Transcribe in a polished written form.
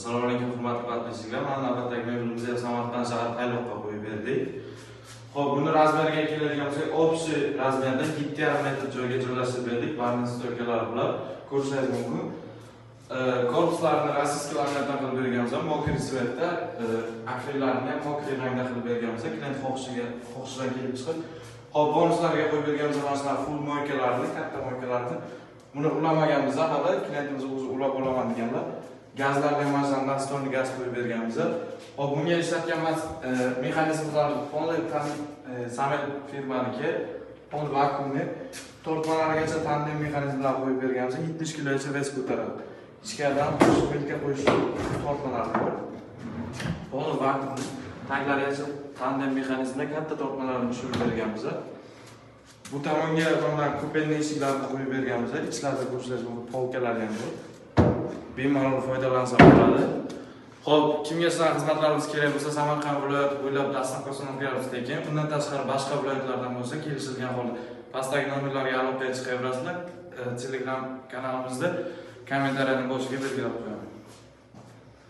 Assalomu alaykum hurmatli qatnashchilar. Mana navbatdagi mebelimizni Samarqand shahar Tayloqqa qo'yib berdik. Xo'p, buni razmeriga keladigan bo'lsak, общий razmerda 7,5 metr joyga joylashtirib berdik. Barcha stoykalar bilan ko'rishingiz mumkin. Korpuslarni rossiyskilardan qilib berganmiz, mokriy svetda, akrillarni ham mokriy rangda qilib berganmiz. Klient xohishidan kelib chiqib, hop bonuslarga qo'yib berganmiz mana shular full moykalarni, katta moykalarni. Buni ulamaganmiz, hali klientimiz o'zi ulab olaman deganlar. Gazlarga mana nastonli gaz qo'yib berganmiz. Hop, bunga ishlatgan mexanizmlar Ponle Samel firmaniki, Ponle vakuumni tortmalargacha tandem mexanizmlar qo'yib berganmiz. 70 kilogacha vez ko'taradi. Ichkaridan qo'shimcha qo'yish tortmalari bor. Ponle vakuum taglarigacha tandem mexanizmda katta tortmalarni tushirib berganmiz. Bu tomonga mana kupenli eshiklarni qo'yib berganmiz. Ichlarida ko'rishingiz mumkin, polkalar ham bor. Bemalol foydalansa bo'ladi. Xo'p, kimga sizlar xizmatlarimiz kerak bo'lsa, Samarqand viloyati bo'ylab dastlabkasini beramiz ekan. Bundan tashqari boshqa viloyatlardan bo'lsa, kelishilgan holda pastdagi nomerlarga aloqaga chiqaverasizlar. Telegram kanalimizda kommentariyani boshiga belgilab qo'yaman.